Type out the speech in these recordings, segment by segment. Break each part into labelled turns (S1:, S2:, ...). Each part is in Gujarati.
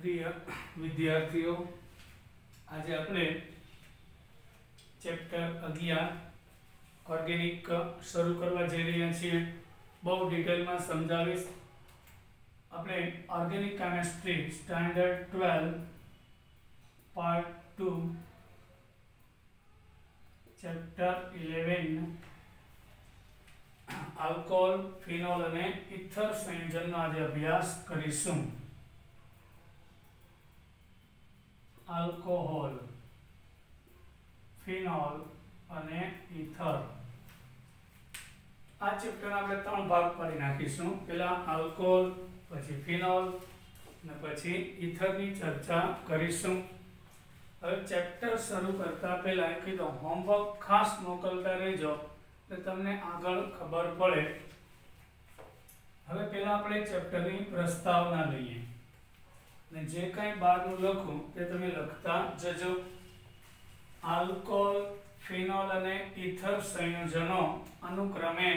S1: प्रिय विद्यार्थीओ, आज आपणे चेप्टर 11 ऑर्गेनिक शुरू करवा जई रह्या छीए। बहु डिटेल में समझावीश। आपणे organic chemistry standard 12 part 2 chapter 11 alcohol, phenol अने इथर संयोजननो आज अभ्यास करीशुं। अल्कोहोल, फिनोल अने इथर आ चेप्टर आपणे त्रण भाग पाडी नाखीशुं। पहेला अल्कोहोल, पछी फिनोल ने पछी इथर नी चर्चा करीशुं। हवे चेप्टर शुरू करता पहेला एक कीधुं होमवर्क खास मोकलता रहेजो એટલે તમને આગળ ખબર પડે। હવે પહેલા આપણે ચેપ્ટરની પ્રસ્તાવના લઈએ અને જે કાંઈ બહારનું લખું તે તમે લખતા જજો। આલ્કોહોલ, ફિનોલ અને ઇથર સંયોજનો અનુક્રમે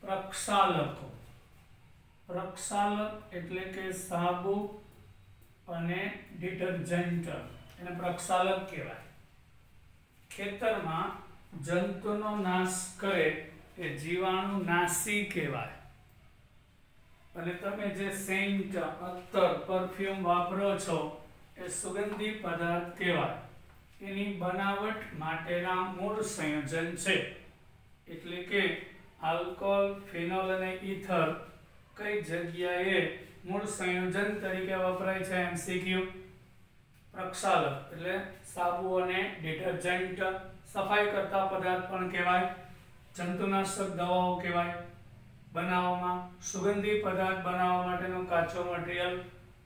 S1: પ્રક્ષાલકો। પ્રક્ષાલક એટલે કે સાબુ અને ડિટર્જન્ટ, એને પ્રક્ષાલક કહેવાય। ખેતરમાં जंतुनो नाश करे ए जीवाणु नाशी कहेवाय। अने तमे जे सेंट, अत्तर, परफ्यूम वापरो छो ए सुगंधी पदार्थ कहेवाय। एनी बनावट माटेना मूळ संयोजन छे। एटले के अल्कोहोल, फिनोल अने इथर कई जग्याए मूळ संयोजन तरीके वपराय छे। एमसीक्यू प्रक्षालक એટલે સાબુ અને ડિટર્જન્ટ, सफाई करता पदार्थ पण कहेवाय, जंतुनाशक दवाओ कहेवाय। बनाववामां सुगंधी पदार्थ बनाववा माटेनो काचो मटीरियल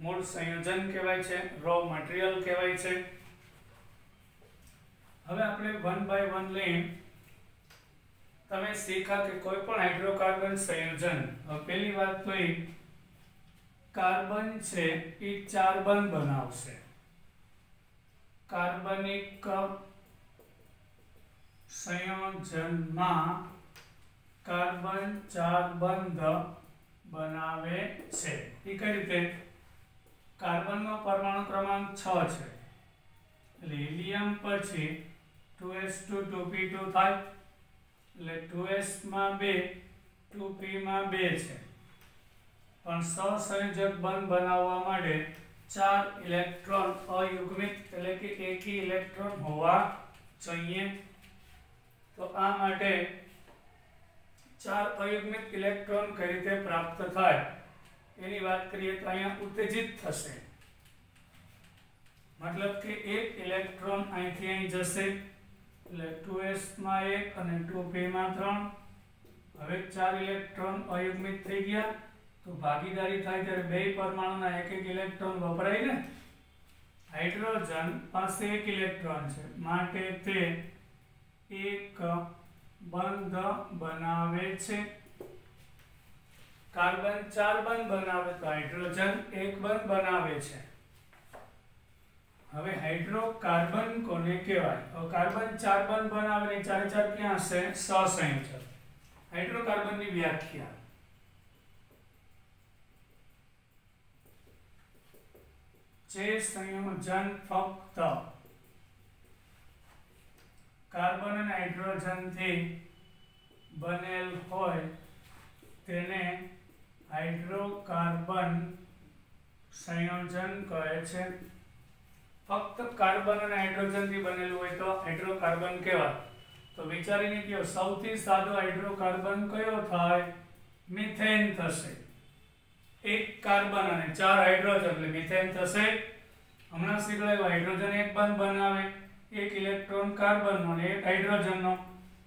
S1: मूळ संयोजन कहेवाय छे, रॉ मटीरियल कहेवाय छे। हवे आपणे वन बाय वन लई तमे शीखा के कोईपण हाइड्रोकार्बन संयोजन। पहेली वात तो कार्बन छे ए 4 बंध बनावशे। कार्बनिक संयोजन में कार्बन 4 बंध बनावे छे। ई कई रीते कार्बन नो परमाणु क्रमांक 6 छे, એટલે હિલિયમ પછી 2s2 2p2 થાય, એટલે 2s માં 2 2p માં 2 છે। પણ સહસંયોજક બંધ બનાવવા માટે 4 ઇલેક્ટ્રોન અયુગ્મિત એટલે કે એકી ઇલેક્ટ્રોન હોવા જોઈએ। तो आ माटे 4 अयुग्मित इलेक्ट्रॉन कई रीते प्राप्त थाय एनी बात करिए तो अहींया उत्तेजित थशे। मतलब के एक इलेक्ट्रॉन અહીંથી અહીં જશે એટલે 2s માં 1 અને 2p માં 3। હવે 4 इलेक्ट्रॉन अयुग्मित થઈ ગયા તો ભાગીદારી થાય ત્યારે બે પરમાણુના એક એક ઇલેક્ટ્રોન વપરાય ને। હાઇડ્રોજન પાસે એક ઇલેક્ટ્રોન છે માટે તે एक बंध बनावे छे। कार्बन 4 बंध बनावे तो हाइड्रोजन एक बंध बनावे छे। हवे हाइड्रोकार्बन कोने कहेवाय? तो कार्बन 4 बंध बनावे ने 4 4 क्यां छे? सहसंयोजक। हाइड्रोकार्बन की व्याख्या जे संयोजन फक्त कार्बन और हाइड्रोजन थी बनेल होय तेने हाइड्रोकार्बन संयोजन कहे छे। फक्त कार्बन और हाइड्रोजन थी बनेलुं होय तो हाइड्रोकार्बन कहेवाय। तो विचारीने कहो सौथी सादो हाइड्रोकार्बन कयो थाय? मीथेन थशे। एक कार्बन और 4 हाइड्रोजन એટલે मीथेन थशे। हमणां शीखवाड્યું हाइड्रोजन एक बंध बनावे, एक इलेक्ट्रॉन कार्बन नो ने एक हाइड्रोजन नो,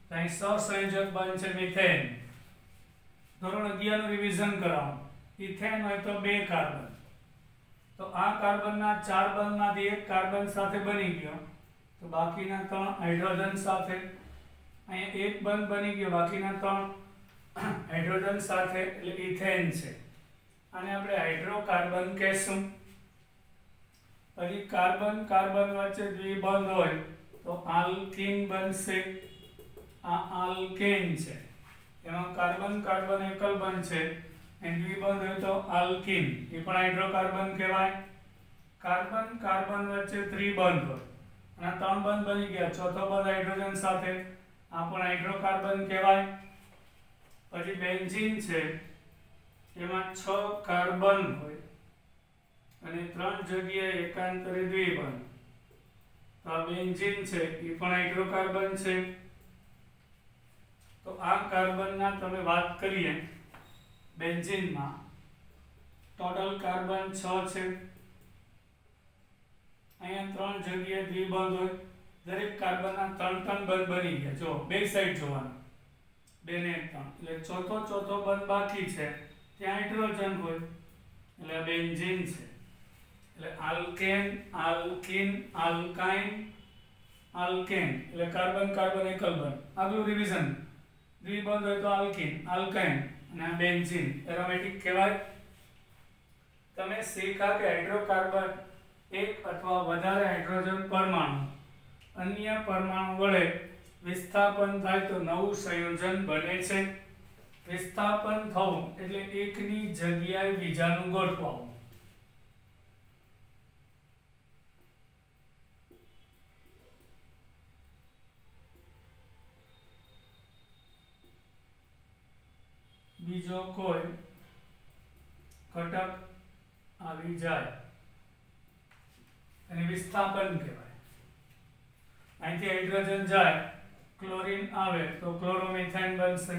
S1: तो सहसंयोजक बन छे मीथेन। धोरण 11 નું रिविजन करावो। इथेन होय तो 2 कार्बन, तो आ कार्बन ना 4 बंध मांथी एक कार्बन साथे बनी गयो तो बाकीना 3 हाइड्रोजन साथे। अहीं एक बंध बनी गयो, बाकीना 3 हाइड्रोजन साथे એટલે इथेन छे। आने आपणे हाइड्रोकार्बन कहेशुं। પછી કાર્બન કાર્બન વચ્ચે દ્વિબંધ હોય તો આલ્કીન બનશે। આ આલ્કેન છે, એમાં કાર્બન કાર્બન એકલ બંધ છે અને દ્વિબંધ હોય તો આલ્કીન, એ પણ હાઇડ્રોકાર્બન કહેવાય। કાર્બન કાર્બન વચ્ચે ત્રિબંધ હોય અને 3 બંધ બની ગયા, ચોથો બંધ હાઇડ્રોજન સાથે, આ પણ હાઇડ્રોકાર્બન કહેવાય. પછી બેન્ઝીન છે, એમાં 6 કાર્બન હોય અને 3 જગ્યાએ એકાંતરે દ્વિબંધ. તો આ બેન્ઝીન છે, એ પણ હાઇડ્રોકાર્બન છે. તો આ કાર્બનના તમે વાત કરીએ, બેન્ઝીનમાં ટોટલ કાર્બન 6 છે. અહીંયા 3 જગ્યાએ દ્વિબંધ હોય, દરેક કાર્બનના 3 બંધ બની ગયા. જો બે સાઈડ જોવાનું, 2 ને 3, એટલે ચોથો બંધ બાકી છે, ત્યાં હાઇડ્રોજન હોય, એટલે બેન્ઝીન છે. એટલે આલ્કેન, આલ્કીન, આલ્કાઇન, આલ્કેન, એટલે કાર્બન કાર્બન એકલ બંધ. આગલું રિવિઝન, દ્વિબંધ હોય તો આલ્કીન, આલ્કાઇન અને આ બેન્ઝીન એરોમેટિક કહેવાય. તમે શીખ્યા કે હાઇડ્રોકાર્બન એક અથવા વધારે હાઇડ્રોજન પરમાણુ અન્ય પરમાણુ વડે વિસ્થાપન થાય તો નવું સંયોજન બને છે. વિસ્થાપન થવું એટલે એકની જગ્યાએ બીજાનું ગોઠવાવું. બીજો કોઈ ઘટક આવી જાય અને વિસ્થાપન કહેવાય. અહીંથી હાઇડ્રોજન જાય, ક્લોરીન આવે તો ક્લોરોમિથેન બનશે.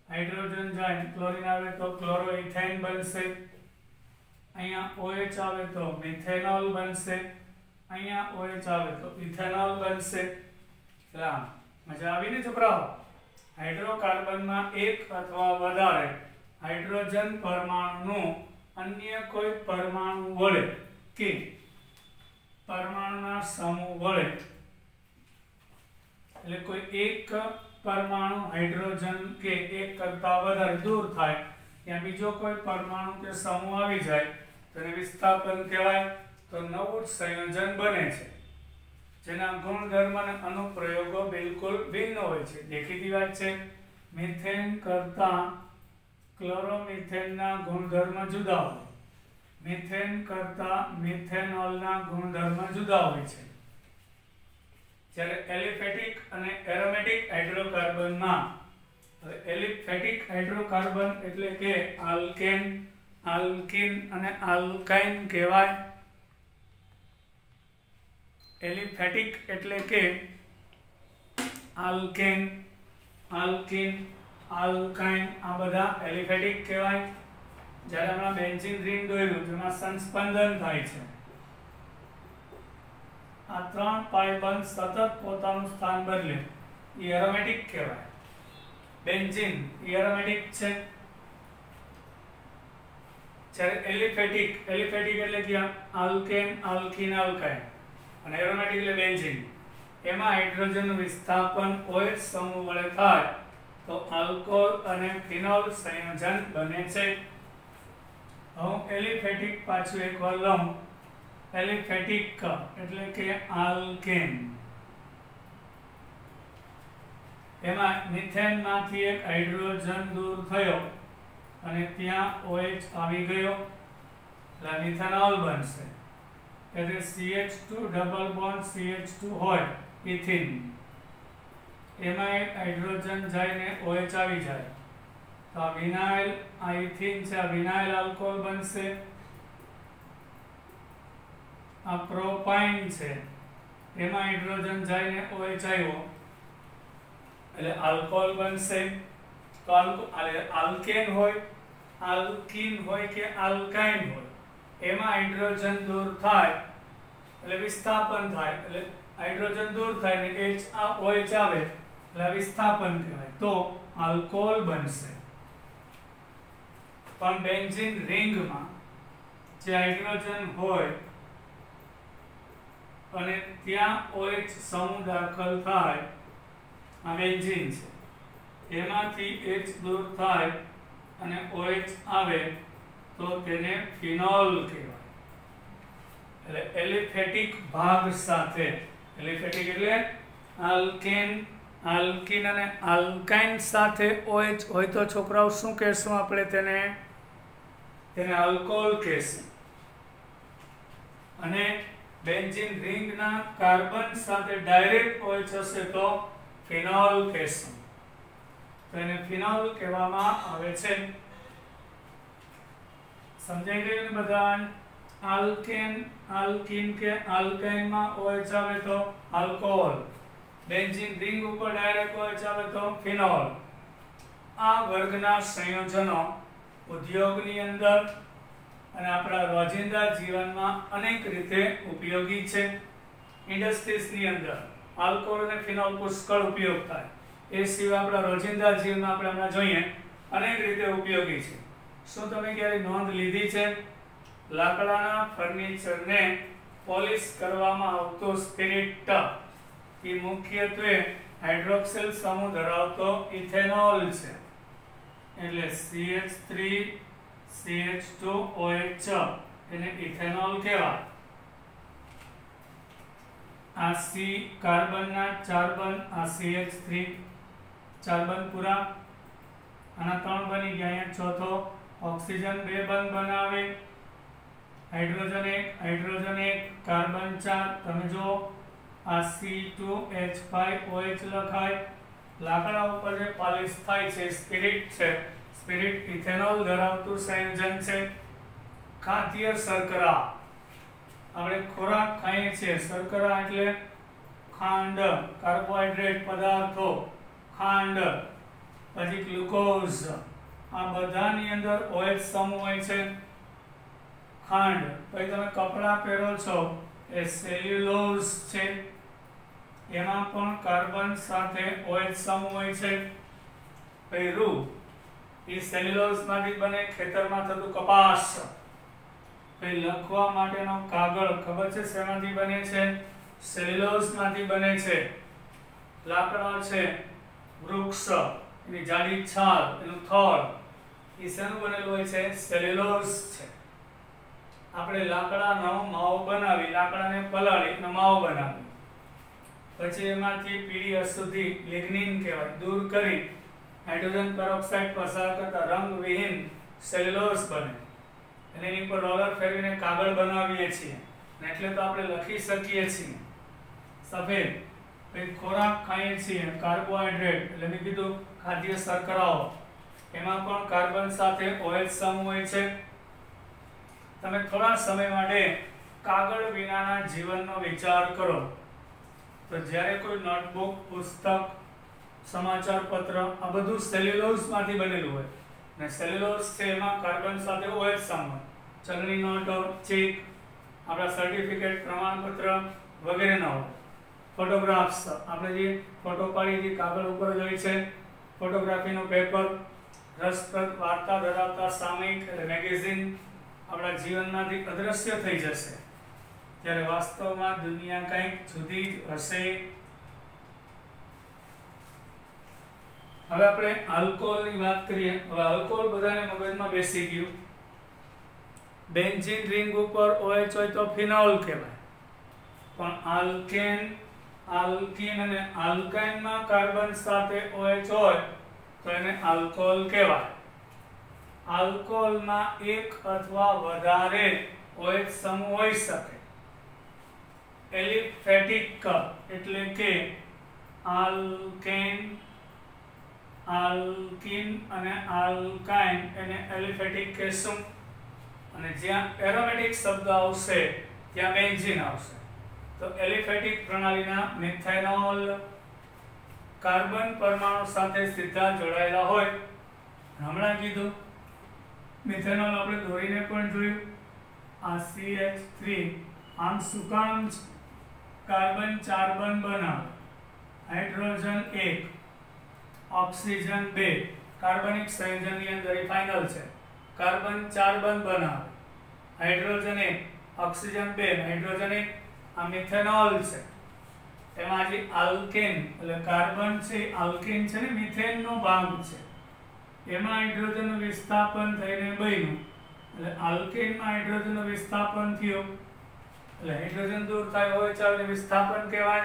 S1: હાઇડ્રોજન જાય, ક્લોરીન આવે તો ક્લોરોઇથેન બનશે. અહીંયા OH આવે તો મિથેનોલ બનશે. અહીંયા OH આવે તો ઇથેનોલ બનશે. મજા આવીને છોકરાઓ? હાઇડ્રોકાર્બનમાં એક અથવા વધારે હાઇડ્રોજન પરમાણુનું અન્ય કોઈ પરમાણુ વડે કે પરમાણુના સમૂહ વડે, એટલે કોઈ એક પરમાણુ હાઇડ્રોજન કે એક કરતા વધારે દૂર થાય, ત્યાં બીજો કોઈ પરમાણુ કે સમૂહ આવી જાય તેને વિસ્થાપન કહેવાય. તો નવું સંયોજન બને છે, જેના ગુણધર્મ અને અનુપ્રયોગો બિલકુલ ભિન્ન હોય છે. દેખીતી વાત છે, મિથેન કરતા ક્લોરોમિથેનના ગુણધર્મ જુદા હોય, મિથેન કરતા મિથેનોલના ગુણધર્મ જુદા હોય છે. જ્યારે એલિફેટિક અને એરોમેટિક હાઇડ્રોકાર્બનમાં, એલિફેટિક હાઇડ્રોકાર્બન એટલે કે આલ્કેન, આલ્કીન અને આલ્કાઇન કહેવાય. એલિફેટિક એટલે કે આલ્કેન, આલ્કીન, આલ્કાઇન, આ બધા એલિફેટિક કહેવાય. જ્યારે હમણાં બેન્ઝીન રિંગ દોર્યું, જેમાં સંસ્પંદન થાય છે, આ 3 પાઇ બંધ સતત પોતાનું સ્થાન બદલે, એ એરોમેટિક કહેવાય. બેન્ઝીન એરોમેટિક છે. જ્યારે એલિફેટિક, એલિફેટિક એટલે કે આલ્કેન, આલ્કીન, આલ્કાઇન અને એરોમેટિક એટલે બેન્ઝીન, એમાં હાઇડ્રોજનનું વિસ્થાપન OH સમૂહ વડે થાય તો આલ્કોહોલ અને ફિનોલ સંયોજન બને છે. હું એલિફેટિક પાછું એકવાર લઉં. એલિફેટિક એટલે કે આલ્કેન, એમાં મિથેનમાંથી એક હાઇડ્રોજન દૂર થયો અને ત્યાં OH આવી ગયો, એટલે મિથેનોલ બનશે. એટલે CH2 ડબલ બોન્ડ CH2 હોય, ઇથિન, એમાં એક હાઇડ્રોજન જઈને OH આવી જાય તો આ વિનાઇલ, આ ઇથિન છે, આ વિનાઇલ આલ્કોહોલ બનશે. આ પ્રોપાઇન છે, એમાં હાઇડ્રોજન જઈને OH આવ્યો એટલે આલ્કોહોલ બનશે. તો આલ્કેન હોય, આલ્કીન હોય કે આલ્કાઇન હોય, એમાં હાઇડ્રોજન દૂર થાય એટલે વિસ્થાપન થાય, એટલે હાઇડ્રોજન દૂર થાય ને OH આવે એટલે વિસ્થાપન કહેવાય, તો આલ્કોહોલ બનશે. પણ બેન્ઝીન રિંગમાં જે હાઇડ્રોજન હોય અને ત્યાં OH સમૂહ દાખલ થાય, આ બેન્ઝીન છે, એમાંથી H દૂર થાય અને OH આવે તો તેને ફિનોલ કહેવાય. એટલે એલિફેટિક ભાગ સાથે, એલિફેટિક એટલે આલ્કેન, આલ્કીન અને આલ્કાઇન સાથે OH હોય તો છોકરાઓ શું કહેશું આપણે તેને? તેને આલ્કોહોલ કહેશું. અને બેન્ઝીન રિંગના કાર્બન સાથે ડાયરેક્ટ OH હશે તો ફિનોલ કહેશું. તો એને ફિનોલ કહેવામાં આવે છે. સમજાઈ ગયું ને બધા? આલ્કેન, આલ્કીન કે આલ્કાઇન માં OH આવે તો આલ્કોહોલ. બેન્ઝીન રિંગ ઉપર ડાયરેક્ટ OH આવે તો ફિનોલ. આ વર્ગના સંયોજનો ઉદ્યોગની અંદર અને આપણા રોજિંદા જીવનમાં અનેક રીતે ઉપયોગી છે. ઇન્ડસ્ટ્રીઝની અંદર આલ્કોહોલ અને ફિનોલ પુષ્કળ ઉપયોગ થાય. એ સિવાય આપણા રોજિંદા જીવનમાં આપણે હમણાં જોઈએ અનેક રીતે ઉપયોગી છે. શું તમે ક્યારે નોંધ લીધી છે? લાકડાના ફર્નિચરને પોલિશ કરવામાં આવતો સ્પિરિટ એ મુખ્યત્વે હાઇડ્રોક્સિલ સમૂહ ધરાવતો ઇથેનોલ છે. એટલે CH3CH2OH એને ઇથેનોલ કહેવાય. આ C કાર્બનના 4 બંધ, આ CH3 4 બંધ પૂરા, આના 3 બની ગયા. અહીંયા ચોથો ઓક્સિજન 2 બંધ બનાવે, હાઇડ્રોજન 1 કાર્બન 4. તમે જો આ C2H5OH લખાય. લાકડા ઉપર જે પોલિશ થાય છે સ્પિરિટ છે. સ્પિરિટ ઇથેનોલ ધરાવતું સંયોજન છે. ખાદ્ય શર્કરા, આપણે ખોરાક ખાઈએ છીએ. શર્કરા એટલે ખાંડ, કાર્બોહાઈડ્રેટ પદાર્થો, ખાંડ, પછી ગ્લુકોઝ, આ બધાની અંદર OH સમૂહ હોય છે. ખાંડ, પછી તમે કપડાં પહેરો છો એ સેલ્યુલોઝ છે, એમાં પણ કાર્બન સાથે OH સમૂહ હોય છે. પછી રૂ, એ સેલ્યુલોઝ માંથી બને, ખેતરમાં થતું કપાસ. પછી લખવા માટેનો કાગળ, ખબર છે શેમાંથી બને છે? સેલ્યુલોઝ માંથી બને છે. લાકડા છે, વૃક્ષ, એની જાડી છાલ, એનું થડ, એ શેનું બનેલું હોય છે? સેલ્યુલોઝ છે. આપણે લાકડાનો માવો બનાવી, લાકડાને પલાળી એનો માવો બનાવી, પછી એમાંથી પીળી અશુદ્ધિ લિગ્નિન કહેવાય દૂર કરી હાઇડ્રોજન પેરોક્સાઇડ પસાર કરતા રંગવિહીન સેલ્યુલોઝ બને. અને એની પર રોલર ફેરવીને કાગળ બનાવીએ છીએ, એટલે તો આપણે લખી શકીએ છીએ. સફેદ, પછી ખોરાક ખાઈએ છીએ, કાર્બોહાઈડ્રેટ એટલે મેં કીધું ખાદ્ય શર્કરાઓ, એમાં પણ કાર્બન સાથે OH સમૂહ હોય છે. તમે થોડા સમય માટે કાગળ વિનાના જીવનનો વિચાર કરો તો જ્યારે કોઈ નોટબુક, પુસ્તક, સમાચાર પત્ર, આ બધું સેલ્યુલોઝ માંથી બનેલું હોય ને સેલ્યુલોઝ છે એમાં કાર્બન સાથે OH સમૂહ. ચલણી નોટો, ચેક, આપણા સર્ટિફિકેટ, પ્રમાણપત્ર વગેરે ના હોય. ફોટોગ્રાફ્સ, આપણે જે ફોટો પાડી જે કાગળ ઉપર જ હોય છે, ફોટોગ્રાફીનું પેપર, રસપ્રદ વાર્તા ધરાવતા સામયિક એટલે મેગેઝિન આપણા જીવનમાંથી અદ્રશ્ય થઈ જશે ત્યારે વાસ્તવમાં દુનિયા કંઈક જુદી જ હશે. હવે આપણે આલ્કોહોલની વાત કરીએ. હવે આલ્કોહોલ બધાને મગજમાં બેસી ગયું. બેન્ઝીન રિંગ ઉપર OH હોય તો ફિનોલ કહેવાય, પણ આલ્કેન, આલ્કીન અને આલ્કાઇનમાં કાર્બન સાથે OH હોય તો એને આલ્કોહોલ કહેવાય. આલ્કોહોલમાં એક અથવા વધારે OH સમૂહ હોઈ શકે. એલિફેટિક એટલે કે આલ્કેન, આલ્કીન અને આલ્કાઇન એને એલિફેટિક કહેશું. અને જ્યાં એરોમેટિક શબ્દ આવશે ત્યાં બેન્ઝીન આવશે. તો એલિફેટિક પ્રણાલીના મિથેનોલ કાર્બન પરમાણુ સાથે સીધા જોડાયેલા હોય. હમણાં કીધું મિથેનોલ આપણે દોરીને પણ જોયું. આ CH3 આમ શું કામ છે? કાર્બન 4 બંધ બનાવે, હાઇડ્રોજન 1, ઓક્સિજન 2, કાર્બનિક સંયોજનની અંદર એ ફાઇનલ છે. કાર્બન 4 બંધ બનાવે, હાઇડ્રોજન 1, ઓક્સિજન 2, હાઇડ્રોજન 1, આ મિથેનોલ છે. એમાં જે આલ્કેન એટલે કાર્બન છે, આલ્કેન છે ને મિથેનનો ભાગ છે. એમાં હાઇડ્રોજનનું વિસ્થાપન થઈને બન્યું એટલે આલ્કેનમાં હાઇડ્રોજનનું વિસ્થાપન થયું એટલે હાઇડ્રોજન દૂર થાય હોય ચાલે વિસ્થાપન કહેવાય.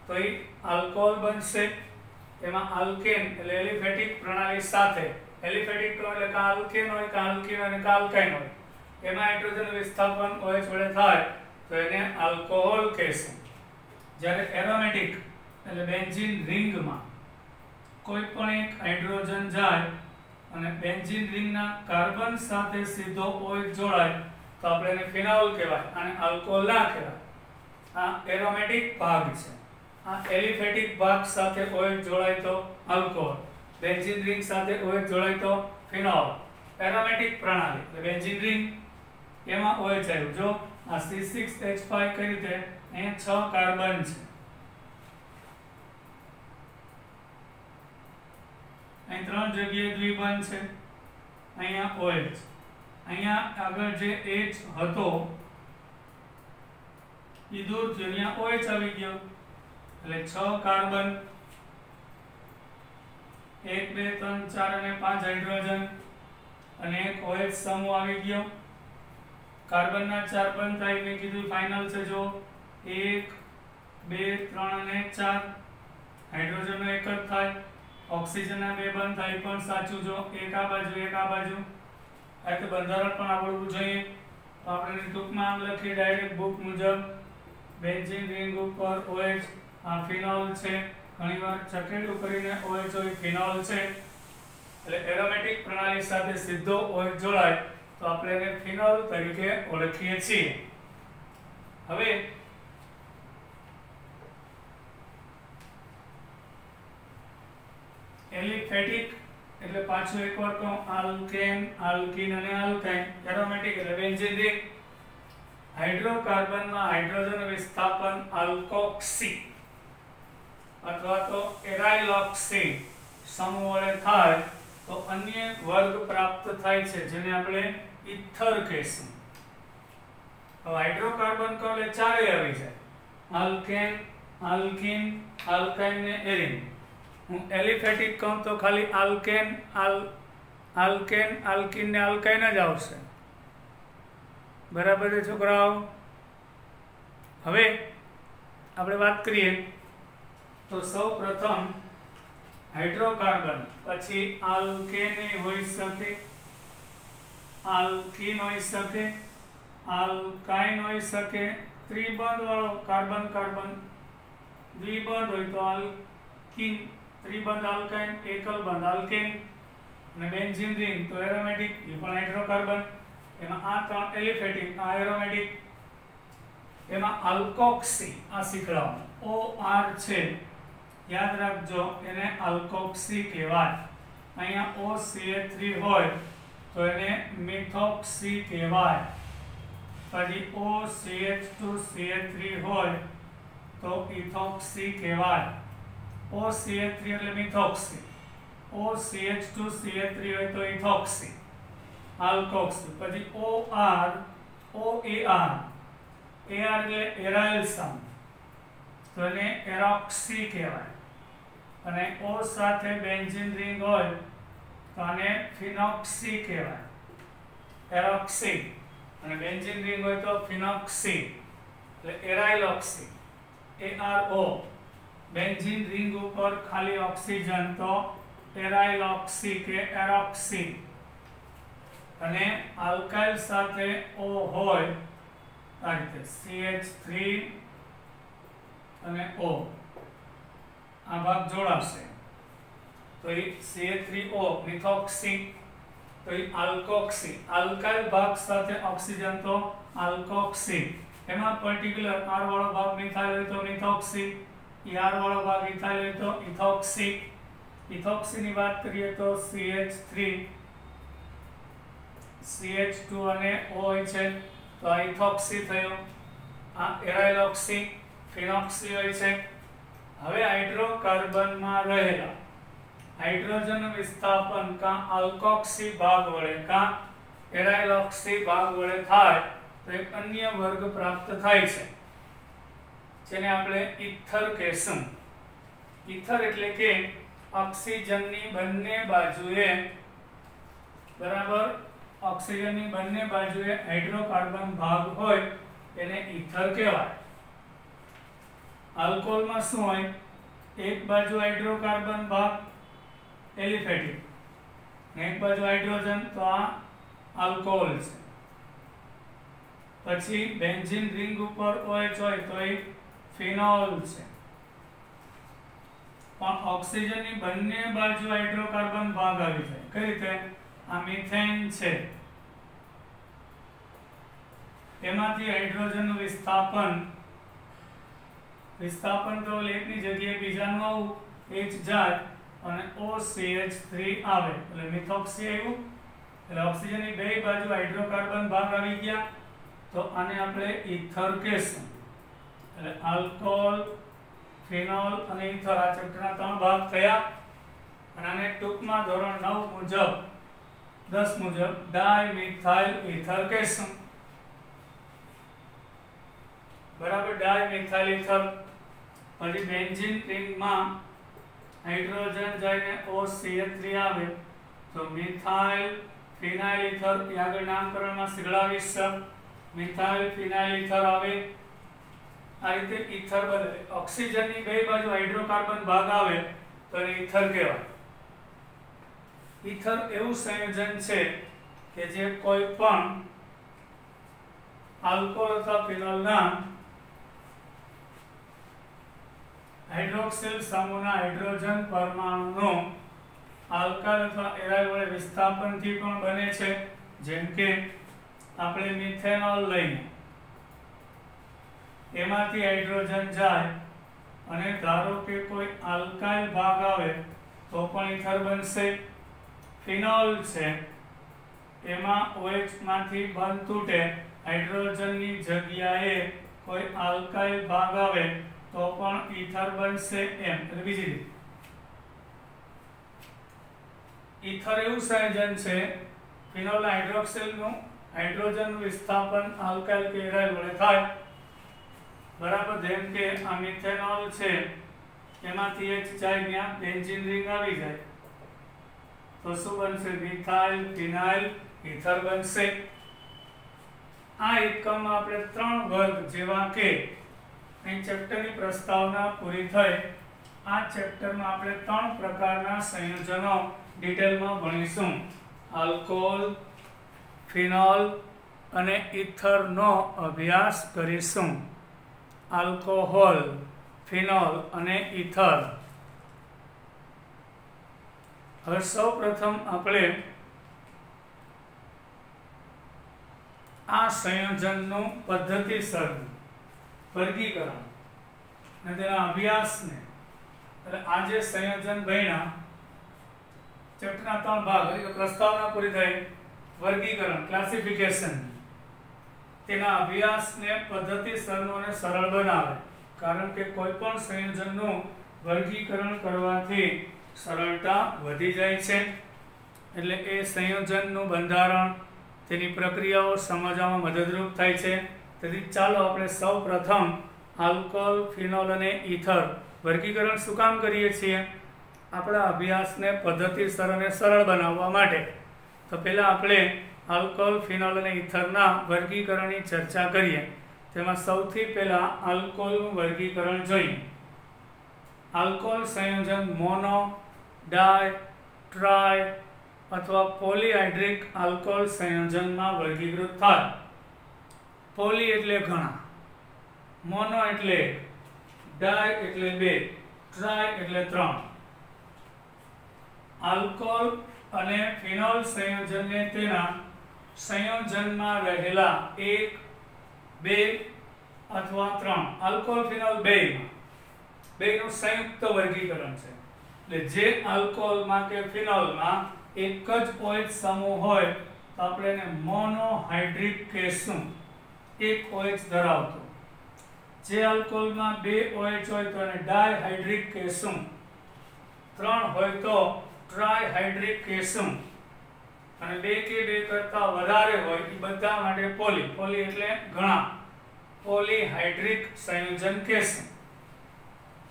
S1: તો એ આલ્કોહોલ બનશે. એમાં આલ્કેન એટલે એલિફેટિક પ્રણાલી સાથે, એલિફેટિક એટલે કે આલ્કેન હોય કે આલ્કીન હોય કે આલ્કાઇન હોય, એમાં હાઇડ્રોજનનું વિસ્થાપન OH વડે થાય તો એને આલ્કોહોલ કહેશું. જ્યારે એરોમેટિક એટલે બેન્ઝીન રિંગમાં કોઈ પણ એક હાઇડ્રોજન જાય અને બેન્ઝીન રિંગના કાર્બન સાથે સીધો OH જોડાય તો આપણે એને ફિનોલ કહેવાય, અને આલ્કોહોલ ના કહેવાય. આ એરોમેટિક ભાગ છે. આ એલિફેટિક ભાગ સાથે OH જોડાય તો આલ્કોહોલ, બેન્ઝીન રિંગ સાથે OH જોડાય તો ફિનોલ. એરોમેટિક પ્રણાલી એટલે બેન્ઝીન રિંગ એમાં OH આવ્યું. જો આ C6H5 કઈ રીતે, અહીંયા 6 કાર્બન છે, અહીં 3 જગ્યાએ દ્વિબંધ છે, અહીંયા OH, અહીંયા આગળ જે H હતો એ દૂર થયો, અહીંયા OH આવી ગયો એટલે 6 કાર્બન, 1 2 3 4 અને 5 હાઇડ્રોજન અને એક OH સમૂહ આવી ગયો. કાર્બનના 4 બંધ થાય, મેં કીધું ફાઇનલ છે. જો 1 2 3 અને 4 હાઇડ્રોજનનો એક જ થાય, ઓક્સિજનના 2 બંધ થાય પણ સાચું. જો એક આ બાજુ એક આ બાજુ, આ તો બંધારણ પણ આવડવું જોઈએ. તો આપણે ટૂંકમાં આમ લખી ડાયરેક્ટ બુક મુજબ, બેન્ઝીન રિંગ ઉપર OH, આ ફિનોલ છે, ઘણીવાર ચકેડું કરીને OH હોય ફિનોલ છે, એટલે એરોમેટિક પ્રણાલી સાથે સીધો OH જોડાય તો આપણે એને ફિનોલ તરીકે ઓળખીએ છીએ. હવે એલિફેટિક એટલે પાછું એકવાર કહું, આલ્કેન, આલ્કીન અને આલ્કાઇન. એરોમેટિક એટલે બેન્ઝીન રિંગ. હાઇડ્રોકાર્બનમાં હાઇડ્રોજન વિસ્થાપન આલ્કોક્સી અથવા તો એરાઇલોક્સી સમૂહ વડે થાય તો અન્ય વર્ગ પ્રાપ્ત થાય છે, જેને આપણે ઇથર કહીશું. હવે હાઇડ્રોકાર્બન કહો એટલે ચારેય આવી જાય, આલ્કેન, આલ્કીન, આલ્કાઇન ને એરિન. હું એલિફેટિક કહું તો ખાલી આલ્કેન, આલ્કેન, આલ્કીન ને આલ્કાઇન જ આવશે. બરાબર છે છોકરાઓ? હવે આપણે વાત કરીએ તો સૌ પ્રથમ હાઇડ્રોકાર્બન, પછી આલ્કેન હોઈ શકે, આલ્કીન હોઈ શકે, આલ્કાઇન હોઈ શકે, ત્રિબંધ વાળો કાર્બન કાર્બન, દ્વિબંધ હોય તો આલ્કીન, ત્રિબંધ આલ્કાઇન, એકલ બંધ આલ્કેન, અને બેન્ઝીન રિંગ તો એરોમેટિક, એ પણ હાઇડ્રોકાર્બન. એમાં આ 3 એલિફેટિક, આ એરોમેટિક. એમાં આલ્કોક્સી આ શીખડાવવાનું, OR છે, યાદ રાખજો, એને આલ્કોક્સી કહેવાય. અહીંયા OCH3 હોય તો એને મિથોક્સી કહેવાય. પછી OCH2CH3 હોય તો ઇથોક્સી કહેવાય. OCH3 એટલે મિથોક્સી, OCH2CH3 હોય તો ઇથોક્સી, આલ્કોક્સી. પછી OR, OAR, AR એટલે એરાઇલ સમ તો એને એરોક્સી કહેવાય. અને O સાથે બેન્ઝીન રિંગ હોય તો આને ફિનોક્સી કહેવાય, એરોક્સી. અને બેન્ઝીન રિંગ હોય તો ફિનોક્સી એટલે એરાઇલોક્સી, ARO. બેન્ઝીન રિંગ ઉપર ખાલી ઓક્સિજન તો એરાઇલોક્સી કે એરોક્સી. અને આલ્કાઇલ સાથે O હોય આ રીતે CH3 અને O, આ ભાગ જોડાશે તો એ CH3O મિથોક્સી, તો એ આલ્કોક્સી. આલ્કાઇલ ભાગ સાથે ઓક્સિજન તો આલ્કોક્સી. એમાં પર્ટિક્યુલર R વાળો ભાગ મિથાઇલ હોય તો મિથોક્સી, ER વાળો ભાગ ઇથાઇલ હોય તો ઇથોક્સી. ઇથોક્સી ની વાત કરીએ તો CH3, CH2 અને O હોય છે તો આ ઇથોક્સી થયો. આ એરાઇલોક્સી, ફિનોક્સી હોય છે. હવે હાઇડ્રોકાર્બનમાં રહેલા હાઇડ્રોજન વિસ્થાપન કાં આલ્કોક્સી ભાગ વડે કાં એરાઇલોક્સી ભાગ વડે થાય તો એક અન્ય વર્ગ પ્રાપ્ત થાય છે, જેને આપણે ઇથર કહેશું. ઇથર એટલે કે ઓક્સિજનની બંને બાજુએ, બરાબર, ઓક્સિજનની બંને બાજુએ હાઇડ્રોકાર્બન ભાગ હોય એને ઇથર કહેવાય. આલ્કોહોલમાં શું હોય, એક બાજુ હાઇડ્રોકાર્બન ભાગ એલિફેટિક ને એક બાજુ હાઇડ્રોજન, તો આ આલ્કોહોલ છે. પછી બેન્ઝીન રિંગ ઉપર OH હોય તો એ ફિનોલ છે, પણ ઓક્સિજનની બંને બાજુ હાઇડ્રોકાર્બન ભાગ આવી જાય. કઈ રીતે? આ મિથેન છે, એમાંથી હાઇડ્રોજનનું વિસ્થાપન તો એકની જગ્યાએ બીજાનું આવું H જાય અને OCH3 આવે એટલે મિથોક્સી આવ્યું. એટલે ઓક્સિજનની બે બાજુ હાઇડ્રોકાર્બન ભાગ આવી ગયા તો આને આપણે ઈથર કહેશું. એટલે આલ્કોહોલ, ફિનોલ અને ઈથર આ ચેપ્ટરના 3 ભાગ થયા અને આને ટૂંકમાં ધોરણ 9 મુજબ 10 મુજબ ડાયમિથાઇલ ઈથર કહેશું. બરાબર, ડાયમિથાઇલ ઈથર. પછી બેન્ઝીન રિંગમાં હાઇડ્રોજન જઈને OCH3 આવે તો મિથાઇલ ફિનાઇલ ઈથર. આગળ નામકરણમાં શીખડાવીશ. મિથાઇલ ફિનાઇલ ઈથર આવે. આ રીતે ઈથર બને. ઓક્સિજનની બે બાજુ હાઇડ્રોકાર્બન ભાગ આવે તો એને ઈથર કહેવાય. ઈથર એવું સંયોજન છે કે જે કોઈ પણ આલ્કોહોલ અથવા ફિનોલના હાઇડ્રોક્સિલ સમૂહના હાઇડ્રોજન પરમાણુનો આલ્કાઇલ અથવા એરાઇલ વડે વિસ્થાપનથી પણ બને છે. જેમ કે આપણે મિથેનોલ લઈએ, એમાંથી હાઇડ્રોજન જાય અને ધારો કે કોઈ આલ્કાઇલ ભાગ આવે તો પણ ઈથર બનશે. ફિનોલ છે, એમાં OH માંથી બંધ તૂટે, હાઇડ્રોજનની જગ્યાએ કોઈ આલ્કાઇલ ભાગ આવે તો પણ ઈથર બનશે. એમ એટલે બીજી રીતે ઈથર એવું સંયોજન છે ફિનોલ હાઇડ્રોક્સિલનું હાઇડ્રોજનનું વિસ્થાપન આલ્કાઇલ કે એરાઇલ વડે થાય. બરાબર, જેમ કે આ મિથેનોલ છે, એમાંથી H જાય ત્યાં બેન્ઝીન રિંગ આવી જાય તો શું બનશે? મિથાઇલ ફિનાઇલ ઈથર બનશે. આ એકમમાં આપણે 3 વર્ગ જેવા કે અહીં ચેપ્ટરની પ્રસ્તાવના પૂરી થઈ. આ ચેપ્ટરમાં આપણે 3 પ્રકારના સંયોજનો ડિટેલમાં ભણીશું. આલ્કોહોલ, ફિનોલ અને ઈથરનો અભ્યાસ કરીશું. આલ્કોહોલ, ફિનોલ અને ઈથર. હવે સૌપ્રથમ આપણે આ સંયોજનનું પદ્ધતિસર વર્ગીકરણ અને તેના અભ્યાસને, એટલે આ જે સંયોજન ભણ્યા ચેપ્ટરના 3 ભાગ, એટલે પ્રસ્તાવના પૂરી થઈ, વર્ગીકરણ ક્લાસિફિકેશન, તેના અભ્યાસને પદ્ધતિસરનો અને સરળ બનાવે. કારણ કે કોઈ પણ સંયોજનનું વર્ગીકરણ કરવાથી સરળતા વધી જાય છે. એટલે એ સંયોજનનું બંધારણ, તેની પ્રક્રિયાઓ સમજવામાં મદદરૂપ થાય છે. તેથી ચાલો આપણે સૌપ્રથમ આલ્કોહોલ, ફિનોલ અને ઈથર વર્ગીકરણ શું કામ કરીએ છીએ? આપણા અભ્યાસને પદ્ધતિસર અને સરળ બનાવવા માટે. તો પહેલાં આપણે આલ્કોહોલ, ફિનોલ અને ઈથરના વર્ગીકરણની ચર્ચા કરીએ. તેમાં સૌથી પહેલાં આલ્કોહોલનું વર્ગીકરણ જોઈએ. આલ્કોહોલ સંયોજન મોનો, ડાય, ટ્રાય અથવા પોલીહાઇડ્રિક આલ્કોહોલ સંયોજનમાં વર્ગીકૃત થાય. પોલી એટલે ઘણા, મોનો એટલે 1, ડાય એટલે 2, ટ્રાય એટલે 3. આલ્કોહોલ અને ફિનોલ સંયોજનને તેના સંયોજનમાં રહેલા 1, 2 અથવા 3 આલ્કોહોલ, ફિનોલ બેયનું સંયુક્ત વર્ગીકરણ છે. એટલે જે આલ્કોહોલમાં કે ફિનોલમાં એક જ OH સમૂહ હોય તો આપણે એને મોનોહાઇડ્રિક કહેશું, એક OH ધરાવતો. જે આલ્કોહોલમાં 2 OH હોય તો એને ડાયહાઇડ્રિક કહેશું, 3 હોય તો ટ્રાયહાઇડ્રિક કહેશું, અને 2 કે 2 કરતા વધારે હોય એ બધા માટે પોલી એટલે ઘણા, પોલીહાઇડ્રિક સંયોજન કહેશું.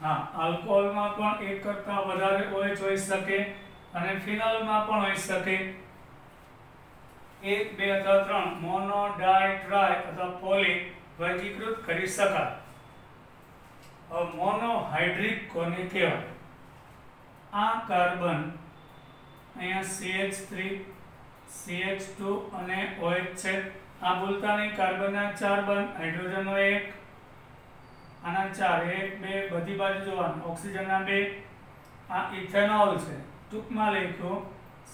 S1: હા, આલ્કોહોલમાં પણ 1 કરતા વધારે OH હોઈ શકે અને ફિનોલમાં પણ હોઈ શકે. 1, 2 અથવા 3 મોનો, ડાય, ટ્રાય અથવા પોલી વર્ગીકૃત કરી શકાય. હવે મોનોહાઇડ્રિક કોને કહેવાય? આ કાર્બન અહીંયા CH3, CH2 અને OH છે. આ ભૂલતા નહીં, કાર્બનના 4 બંધ, હાઇડ્રોજનનો 1, આના 4, 1 2 બધી બાજુ જોવાનું, ઓક્સિજનના 2, આ ઇથેનોલ છે, ટૂંકમાં લખ્યું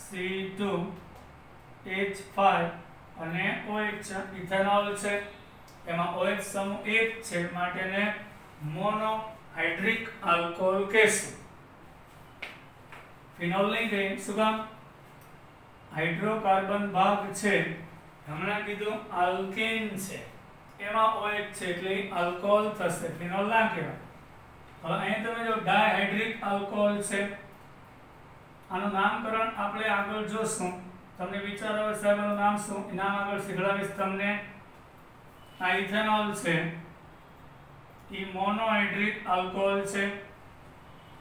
S1: C2H5 અને OH છે, ઇથેનોલ છે, એમાં OH સમૂહ 1 છે માટે એને મોનોહાઇડ્રિક આલ્કોહોલ કહેશું. ફિનોલ નહીં કહીએ, શું કામ? હાઇડ્રોકાર્બન ભાગ છે, હમણાં કીધું આલ્કેન છે, એમાં OH છે એટલે આલ્કોહોલ થશે, ફિનોલ ના કહેવાય. હવે અહીં તમે જો ડાયહાઇડ્રિક આલ્કોહોલ છે, આનું નામકરણ આપણે આગળ જોશું. તમને વિચાર આવે સાહેબ આનું નામ શું? નામ આગળ શીખવાડીશ તમને. આ ઇથેનોલ છે, એ મોનોહાઇડ્રિક આલ્કોહોલ છે.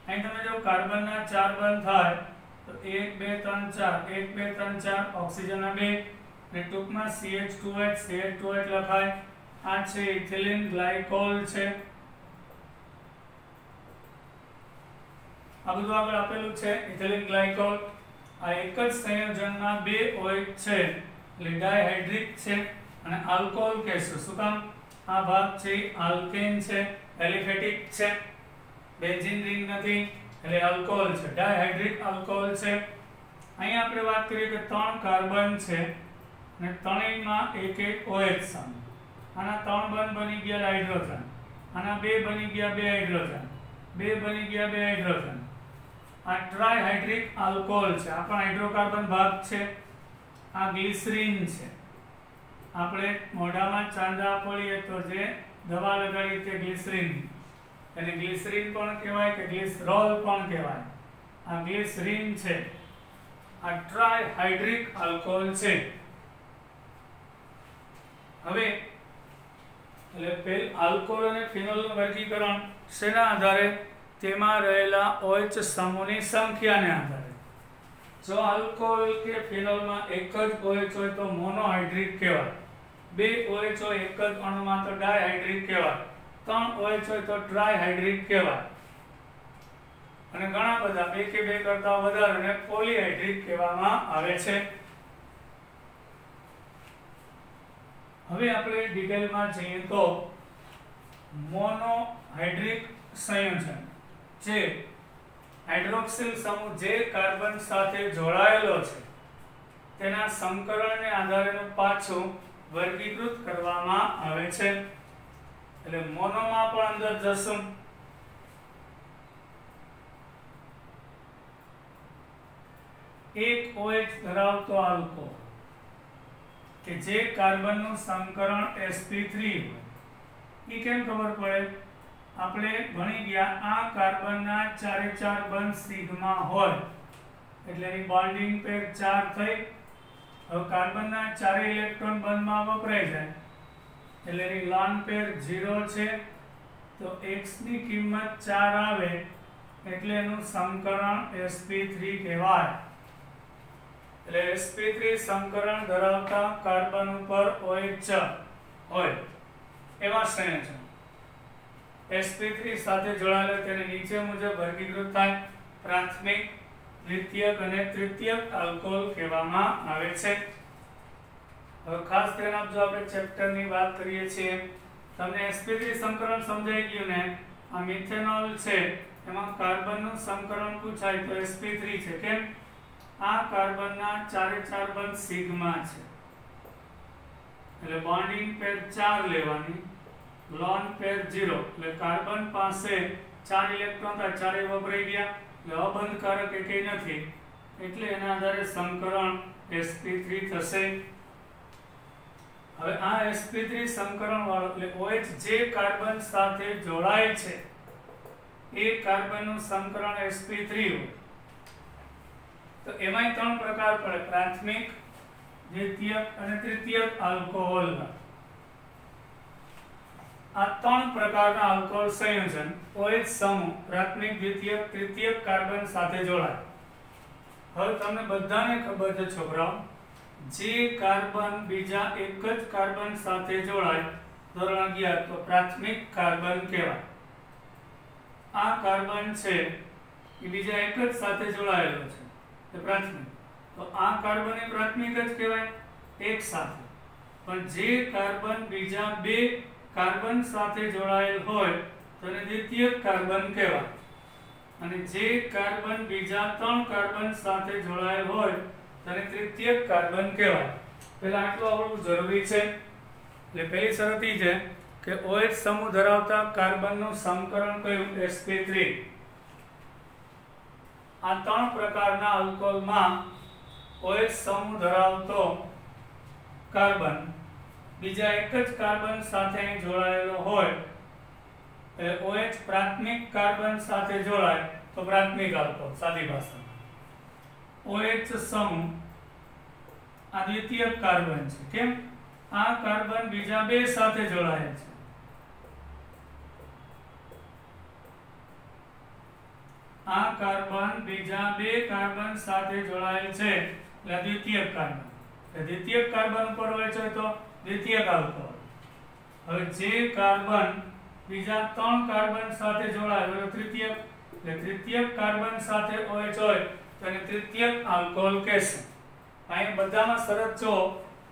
S1: અહીં તમે જો કાર્બનના 4 બંધ થાય તો 1 2 3 4, 1 2 3 4, ઓક્સિજનના 2 ને ટૂંકમાં CH2H લખાય. આ છે ઇથિલિન ગ્લાયકોલ છે. આ બધું આગળ આપેલું છે, ઇથિલિન ગ્લાયકોલ. આ એક જ સંયોજનના 2 OH છે એટલે ડાયહાઇડ્રિક છે અને આલ્કોહોલ કહેશું. શું કામ? આ ભાગ છે આલ્કેન છે, એલિફેટિક છે, બેન્ઝીન રિંગ નથી એટલે આલ્કોહોલ છે, ડાયહાઇડ્રિક આલ્કોહોલ છે. અહીં આપણે વાત કરીએ કે 3 કાર્બન છે અને ત્રણેયમાં એક OH સામે. આના 3 બંધ બની ગયા હાઇડ્રોજન, આના 2 બની ગયા 2 હાઇડ્રોજન, 2 બની ગયા 2 હાઇડ્રોજન. આ ટ્રાયહાઇડ્રિક આલ્કોહોલ છે, આ પણ હાઇડ્રોકાર્બન ભાગ છે. આ ગ્લિસરીન છે, આપણે મોઢામાં ચાંદા પડીએ તો જે દવા લગાડીએ તે ગ્લિસરીન, એને ગ્લિસરીન પણ કહેવાય કે ગ્લિસરોલ પણ કહેવાય. આ ગ્લિસરીન છે, આ ટ્રાયહાઇડ્રિક આલ્કોહોલ છે. હવે એટલે પેલ આલ્કોહોલ અને ફિનોલનું વર્ગીકરણ શેના આધારે? તેમાં રહેલા OH સમૂહની સંખ્યાને આધારે. જો આલ્કોહોલ કે ફિનોલમાં એક જ OH હોય તો મોનોહાઇડ્રિક કહેવાય, 2 OH હોય એક જ અણુમાં તો ડાયહાઇડ્રિક કહેવાય, 3 OH હોય તો ટ્રાયહાઇડ્રિક કહેવાય, અને ઘણા બધા 2 કે 2 કરતા વધારેને પોલીહાઇડ્રિક કહેવામાં આવે છે. હવે આપણે ડિટેલમાં જઈએ તો મોનોહાઇડ્રિક સંયોજન જે હાઇડ્રોક્સિલ સમૂહ જે કાર્બન સાથે જોડાયેલો છે તેના સંકરણને આધારેનું પાછું વર્ગીકૃત કરવામાં આવે છે. એટલે મોનોમાં પણ અંદર જશું. એક OH ધરાવતો આલ્કોહોલ કે જે કાર્બનનું સંકરણ sp3 હોય. એ કેમ ખબર પડે? આપણે ભણી ગયા આ કાર્બનના 4 4 બંધ સિગ્મા હોય એટલે એની બોન્ડિંગ પેર 4 થઈ. હવે કાર્બનના 4 ઇલેક્ટ્રોન બંધમાં વપરાઈ જાય એટલે એની લોન પેર 0 છે તો x ની કિંમત 4 આવે એટલે એનું સંકરણ sp3 કહેવાય. એટલે sp3 સંકરણ ધરાવતા કાર્બન ઉપર OH હોય એવા સંયોજન sp3 સાથે જોડાયેલા તેને નીચે મુજબ વર્ગીકૃત થાય. પ્રાથમિક, દ્વિતીયક અને તૃતીયક આલ્કોહોલ કહેવામાં આવે છે. હવે ખાસ ધ્યાન આપજો, આપણે ચેપ્ટરની વાત કરીએ છીએ. તમને sp3 સંકરણ સમજાઈ ગયું ને? આ મિથેનોલ છે, એમાં કાર્બનનું સંકરણ પૂછાય તો sp3 છે. કેમ? આ કાર્બનના 4 4 બંધ સિગ્મા છે એટલે બોન્ડિંગ પેર 4 લેવાની, લોન પેર 0 એટલે કાર્બન પાસે 4 ઇલેક્ટ્રોન થાય, 4 વપરાઈ ગયા એટલે અબંધકારક એકેય નથી એટલે એના આધારે સંકરણ sp3 થશે. હવે આ sp3 સંકરણ વાળો એટલે OH જે કાર્બન સાથે જોડાય છે એ કાર્બનનું સંકરણ sp3 હોય તો એમાંય 3 પ્રકાર પડે: પ્રાથમિક, દ્વિતીયક અને તૃતીયક આલ્કોહોલના. આ 3 પ્રકારના આલ્કોહોલ સંયોજન OH સમૂહ પ્રાથમિક, દ્વિતીયક, તૃતીયક કાર્બન સાથે જોડાય. હવે તમને બધાને ખબર છે છોકરાઓ, જે કાર્બન બીજા એક જ કાર્બન સાથે જોડાય ધોરણ 11 તો પ્રાથમિક કાર્બન કહેવાય. આ કાર્બન છે એ બીજા એક જ સાથે જોડાયેલો છે પ્રાથમિક, તો આ કાર્બન એ પ્રાથમિક જ કહેવાય એક સાથે. પણ જે કાર્બન બીજા બે કાર્બન સાથે જોડાયેલ હોય તો એને દ્વિતીયક કાર્બન કહેવાય, અને જે કાર્બન બીજા 3 કાર્બન સાથે જોડાયેલ હોય તો એને તૃતીયક કાર્બન કહેવાય. પહેલા આટલું આવડવું જરૂરી છે. એટલે પહેલી શરત એ છે કે OH સમૂહ ધરાવતા કાર્બનનું સમકરણ કયું? sp3. આ 3 પ્રકારના આલ્કોહોલમાં OH સમૂહ ધરાવતો કાર્બન બીજા એક જ કાર્બન સાથે જોડાયેલો હોય, OH પ્રાથમિક કાર્બન સાથે જોડાય તો પ્રાથમિક આલ્કોહોલ. સાદી ભાષામાં OH સમૂહ આ દ્વિતીયક કાર્બન છે. કેમ? આ કાર્બન બીજા બે સાથે જોડાયેલ છે. આ કાર્બન બીજા બે કાર્બન સાથે જોડાયેલ છે એટલે દ્વિતીયક કાર્બન. દ્વિતીયક કાર્બન ઉપર હોય છે તો દ્વિતીયક આલ્કોહોલ. હવે જે કાર્બન બીજા 3 કાર્બન સાથે જોડાયેલ હોય તૃતીયક, એટલે તૃતીયક કાર્બન સાથે OH હોય તો એને તૃતીયક આલ્કોહોલ કહેશે. અહીં બધામાં શરત જો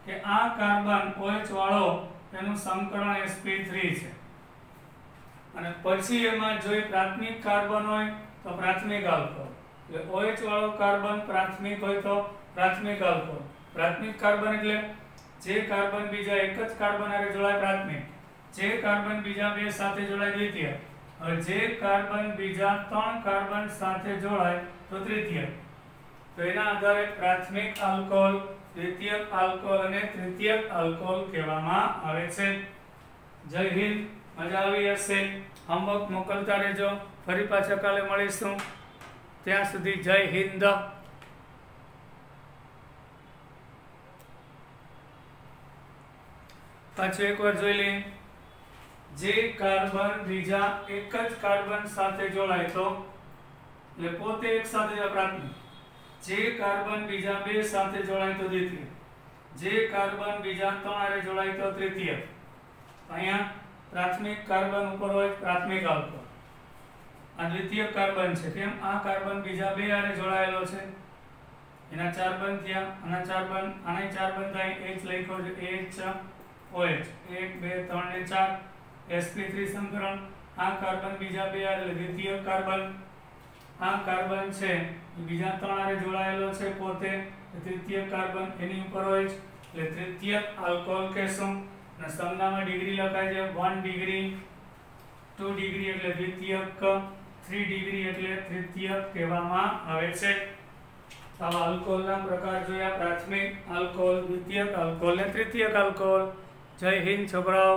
S1: કે આ કાર્બન OH વાળો એનું સમકરણ sp3 છે, અને પછી એમાં જો પ્રાથમિક કાર્બન હોય તો પ્રાથમિક આલ્કોહોલ. એટલે OH વાળો કાર્બન પ્રાથમિક હોય તો પ્રાથમિક આલ્કોહોલ. પ્રાથમિક કાર્બન એટલે જે કાર્બન બીજા એક જ કાર્બન હારે જોડાય પ્રાથમિક, જે કાર્બન બીજા બે સાથે જોડાય દ્વિતીય, હવે જે કાર્બન બીજા 3 કાર્બન સાથે જોડાય તો તૃતીય. તો એના આધારે પ્રાથમિક આલ્કોહોલ, દ્વિતીયક આલ્કોહોલ અને તૃતીયક આલ્કોહોલ કહેવામાં આવે છે. જય હિન્દ. મજા આવી હશે. હોમવર્ક મોકલતા રહેજો. ફરી પાછા કાલે મળીશું. ત્યાં સુધી જય હિન્દ. પાછું એકવાર જોઈ લઈએ. જે કાર્બન બીજા એક જ કાર્બન સાથે જોડાય તો એટલે પોતે એક સાથે પ્રાથમિક, જે કાર્બન બીજા બે સાથે જોડાય તો દ્વિતીય, જે કાર્બન બીજા 3 હારે જોડાય તો તૃતીય. અહીંયા પ્રાથમિક કાર્બન ઉપર હોય પ્રાથમિક આલ્કોહોલ, આ દ્વિતીય કાર્બન છે. કેમ? આ કાર્બન બીજા બે હારે જોડાયેલો છે, એના 4 બંધ થયા, આના 4 બંધ, આના 4 બંધ થાય, H લખ્યો છે, OH 1 2 3 ને 4 sp3 સંકરણ. આ કાર્બન બીજા બે હારે એટલે દ્વિતીય કાર્બન. આ કાર્બન છે બીજા 3 હારે જોડાયેલો છે પોતે, તૃતીય કાર્બન એની ઉપર હોય એટલે તૃતીયક આલ્કોહોલ કહેશું. અને સંજ્ઞામાં ડિગ્રી લખાય છે 1 ડિગ્રી, 2 ડિગ્રી એટલે દ્વિતીયક, 3 ડિગ્રી એટલે તૃતીયક કહેવામાં આવે છે. આવા આલ્કોહોલના પ્રકાર જોયા: પ્રાથમિક આલ્કોહોલ, દ્વિતીયક આલ્કોહોલ અને તૃતીયક આલ્કોહોલ. જય હિન્દ છોકરાઓ.